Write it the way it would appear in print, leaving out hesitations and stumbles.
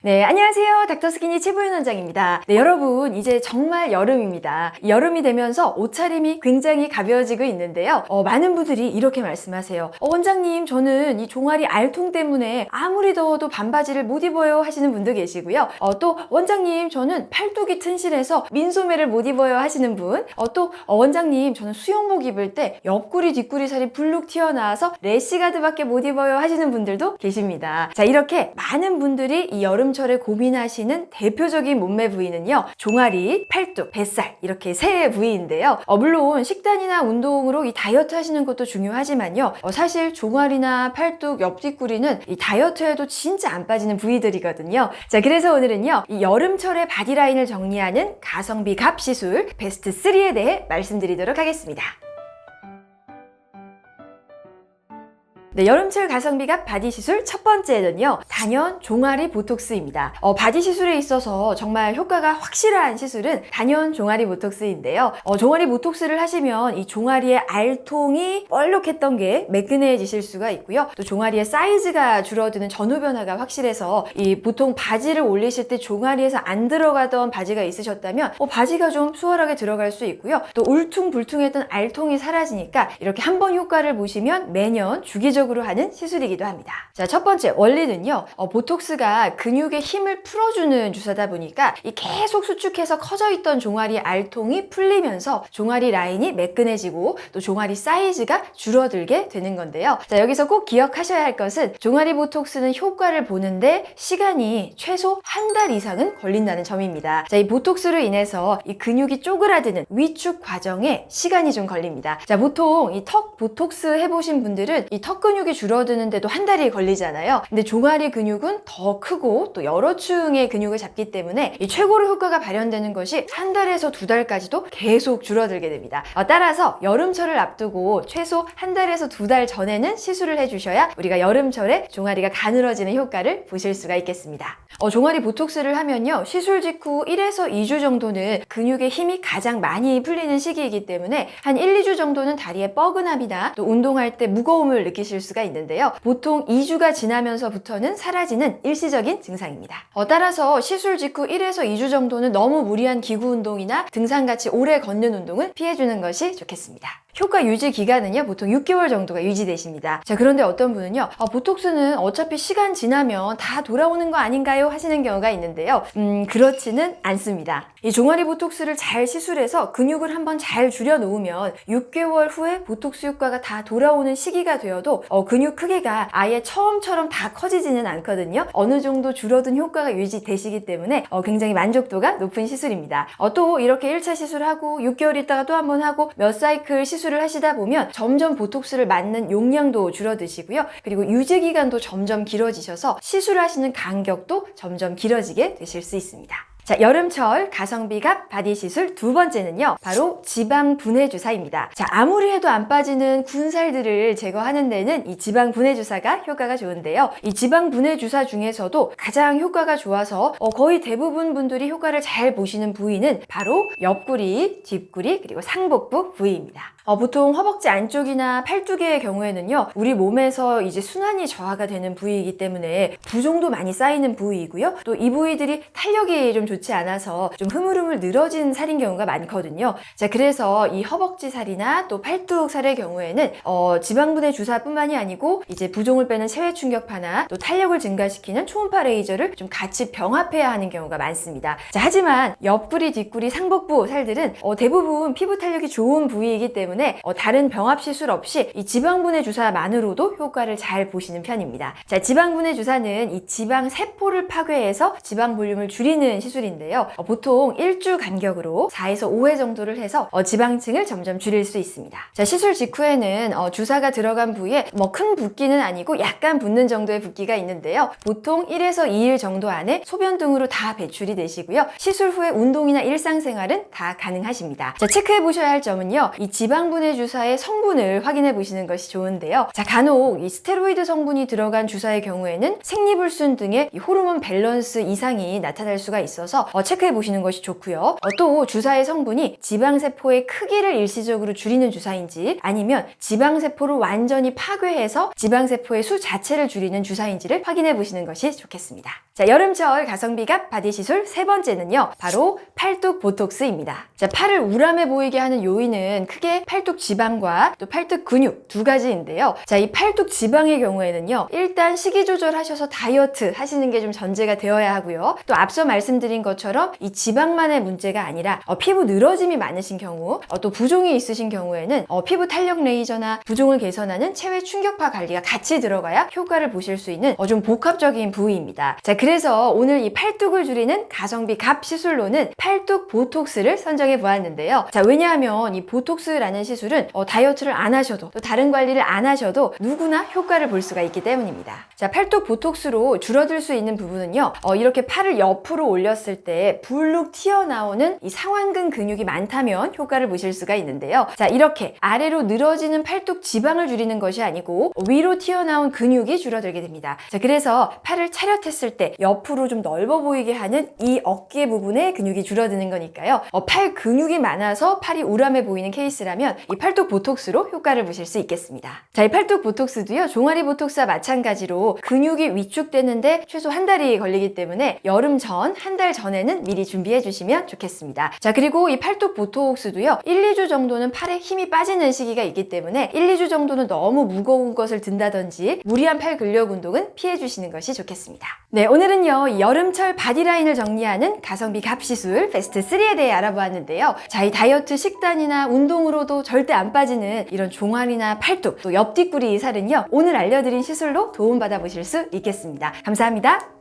네, 안녕하세요. 닥터스키니 최보윤 원장입니다. 네, 여러분 이제 정말 여름입니다. 여름이 되면서 옷차림이 굉장히 가벼워지고 있는데요. 많은 분들이 이렇게 말씀하세요. 원장님, 저는 이 종아리 알통 때문에 아무리 더워도 반바지를 못 입어요 하시는 분도 계시고요. 또 원장님, 저는 팔뚝이 튼실해서 민소매를 못 입어요 하시는 분. 또 원장님, 저는 수영복 입을 때 옆구리 뒷구리 살이 불룩 튀어나와서 래시가드밖에 못 입어요 하시는 분들도 계십니다. 자, 이렇게 많은 분들이 이 여름철에 고민하시는 대표적인 몸매 부위는요, 종아리, 팔뚝, 뱃살 이렇게 세 부위인데요. 물론 식단이나 운동으로 이 다이어트 하시는 것도 중요하지만요, 사실 종아리나 팔뚝, 옆뒷구리는 이 다이어트에도 진짜 안 빠지는 부위들이거든요. 자, 그래서 오늘은요, 이 여름철의 바디라인을 정리하는 가성비 갑 시술 베스트 3에 대해 말씀드리도록 하겠습니다. 네, 여름철 가성비갑 바디 시술 첫 번째는요, 단연 종아리 보톡스입니다. 바디 시술에 있어서 정말 효과가 확실한 시술은 단연 종아리 보톡스인데요. 종아리 보톡스를 하시면 이 종아리의 알통이 볼록했던 게 매끈해지실 수가 있고요. 또 종아리의 사이즈가 줄어드는 전후 변화가 확실해서 이 보통 바지를 올리실 때 종아리에서 안 들어가던 바지가 있으셨다면 바지가 좀 수월하게 들어갈 수 있고요. 또 울퉁불퉁했던 알통이 사라지니까 이렇게 한번 효과를 보시면 매년 주기적으로 하는 시술이기도 합니다. 자, 첫 번째 원리는요, 보톡스가 근육의 힘을 풀어주는 주사다 보니까 이 계속 수축해서 커져 있던 종아리 알통이 풀리면서 종아리 라인이 매끈해지고 또 종아리 사이즈가 줄어들게 되는 건데요. 자, 여기서 꼭 기억하셔야 할 것은 종아리 보톡스는 효과를 보는데 시간이 최소 한 달 이상은 걸린다는 점입니다. 자, 이 보톡스로 인해서 이 근육이 쪼그라드는 위축 과정에 시간이 좀 걸립니다. 자, 보통 이 턱 보톡스 해보신 분들은 이 턱 근육이 줄어드는데도 한 달이 걸리잖아요. 근데 종아리 근육은 더 크고 또 여러 층의 근육을 잡기 때문에 이 최고로 효과가 발현되는 것이 한 달에서 두 달까지도 계속 줄어들게 됩니다. 따라서 여름철을 앞두고 최소 한 달에서 두 달 전에는 시술을 해주셔야 우리가 여름철에 종아리가 가늘어지는 효과를 보실 수가 있겠습니다. 종아리 보톡스를 하면요, 시술 직후 1에서 2주 정도는 근육의 힘이 가장 많이 풀리는 시기이기 때문에 한 1, 2주 정도는 다리의 뻐근함이나 또 운동할 때 무거움을 느끼실 수가 있는데요. 보통 2주가 지나면서부터는 사라지는 일시적인 증상입니다. 따라서 시술 직후 1에서 2주 정도는 너무 무리한 기구 운동이나 등산같이 오래 걷는 운동은 피해주는 것이 좋겠습니다. 효과 유지 기간은요, 보통 6개월 정도가 유지되십니다. 자, 그런데 어떤 분은요, 보톡스는 어차피 시간 지나면 다 돌아오는 거 아닌가요? 하시는 경우가 있는데요. 그렇지는 않습니다. 이 종아리 보톡스를 잘 시술해서 근육을 한번 잘 줄여 놓으면 6개월 후에 보톡스 효과가 다 돌아오는 시기가 되어도 근육 크기가 아예 처음처럼 다 커지지는 않거든요. 어느 정도 줄어든 효과가 유지되시기 때문에 굉장히 만족도가 높은 시술입니다. 또 이렇게 1차 시술하고 6개월 있다가 또 한 번 하고 몇 사이클 시술을 하시다 보면 점점 보톡스를 맞는 용량도 줄어드시고요. 그리고 유지 기간도 점점 길어지셔서 시술하시는 간격도 점점 길어지게 되실 수 있습니다. 자, 여름철 가성비갑 바디 시술 두 번째는요, 바로 지방 분해 주사입니다. 자, 아무리 해도 안 빠지는 군살들을 제거하는 데는 이 지방 분해 주사가 효과가 좋은데요. 이 지방 분해 주사 중에서도 가장 효과가 좋아서 거의 대부분 분들이 효과를 잘 보시는 부위는 바로 옆구리, 뒷구리, 그리고 상복부 부위입니다. 보통 허벅지 안쪽이나 팔뚝의 경우에는요, 우리 몸에서 이제 순환이 저하가 되는 부위이기 때문에 부종도 많이 쌓이는 부위이고요. 또 이 부위들이 탄력이 좀 좋지 않아서 좀 흐물흐물 늘어진 살인 경우가 많거든요. 자, 그래서 이 허벅지 살이나 또 팔뚝 살의 경우에는 지방분해 주사뿐만이 아니고 이제 부종을 빼는 체외 충격파나 또 탄력을 증가시키는 초음파 레이저를 좀 같이 병합해야 하는 경우가 많습니다. 자, 하지만 옆구리, 뒷구리, 상복부 살들은 대부분 피부 탄력이 좋은 부위이기 때문에 다른 병합 시술 없이 이 지방분해 주사만으로도 효과를 잘 보시는 편입니다. 자, 지방분해 주사는 이 지방 세포를 파괴해서 지방 볼륨을 줄이는 시술인데요. 보통 1주 간격으로 4에서 5회 정도를 해서 지방층을 점점 줄일 수 있습니다. 자, 시술 직후에는 주사가 들어간 부위에 큰 붓기는 아니고 약간 붓는 정도의 붓기가 있는데요. 보통 1에서 2일 정도 안에 소변 등으로 다 배출이 되시고요. 시술 후에 운동이나 일상생활은 다 가능하십니다. 자, 체크해 보셔야 할 점은요, 이 지방분해 주사의 성분을 확인해 보시는 것이 좋은데요. 자, 간혹 이 스테로이드 성분이 들어간 주사의 경우에는 생리불순 등의 이 호르몬 밸런스 이상이 나타날 수가 있어서 체크해 보시는 것이 좋고요. 또 주사의 성분이 지방세포의 크기를 일시적으로 줄이는 주사인지 아니면 지방세포를 완전히 파괴해서 지방세포의 수 자체를 줄이는 주사인지를 확인해 보시는 것이 좋겠습니다. 자, 여름철 가성비 갑 바디 시술 세 번째는요, 바로 팔뚝 보톡스입니다. 자, 팔을 우람해 보이게 하는 요인은 크게 팔뚝 지방과 또 팔뚝 근육 두 가지인데요. 자, 이 팔뚝 지방의 경우에는요, 일단 식이 조절하셔서 다이어트 하시는 게 좀 전제가 되어야 하고요. 또 앞서 말씀드린 것처럼 이 지방만의 문제가 아니라 피부 늘어짐이 많으신 경우, 또 부종이 있으신 경우에는 피부 탄력 레이저나 부종을 개선하는 체외 충격파 관리가 같이 들어가야 효과를 보실 수 있는 좀 복합적인 부위입니다. 자, 그래서 오늘 이 팔뚝을 줄이는 가성비 갑 시술로는 팔뚝 보톡스를 선정해 보았는데요. 자, 왜냐하면 이 보톡스라는 시술은 다이어트를 안 하셔도 또 다른 관리를 안 하셔도 누구나 효과를 볼 수가 있기 때문입니다. 자, 팔뚝 보톡스로 줄어들 수 있는 부분은요, 이렇게 팔을 옆으로 올렸을 때 불룩 튀어나오는 이 상완근 근육이 많다면 효과를 보실 수가 있는데요. 자, 이렇게 아래로 늘어지는 팔뚝 지방을 줄이는 것이 아니고 위로 튀어나온 근육이 줄어들게 됩니다. 자, 그래서 팔을 차렷했을 때 옆으로 좀 넓어 보이게 하는 이 어깨 부분의 근육이 줄어드는 거니까요. 팔 근육이 많아서 팔이 우람해 보이는 케이스라면 이 팔뚝 보톡스로 효과를 보실 수 있겠습니다. 자, 이 팔뚝 보톡스도요, 종아리 보톡스와 마찬가지로 근육이 위축되는데 최소 한 달이 걸리기 때문에 여름 전, 한 달 전에는 미리 준비해 주시면 좋겠습니다. 자, 그리고 이 팔뚝 보톡스도요, 1, 2주 정도는 팔에 힘이 빠지는 시기가 있기 때문에 1, 2주 정도는 너무 무거운 것을 든다든지 무리한 팔 근력 운동은 피해 주시는 것이 좋겠습니다. 네, 오늘은요, 여름철 바디라인을 정리하는 가성비 갑 시술 베스트 3에 대해 알아보았는데요. 자, 이 다이어트 식단이나 운동으로도 절대 안 빠지는 이런 종아리나 팔뚝, 또 옆뒷구리 살은요, 오늘 알려드린 시술로 도움받아 보실 수 있겠습니다. 감사합니다.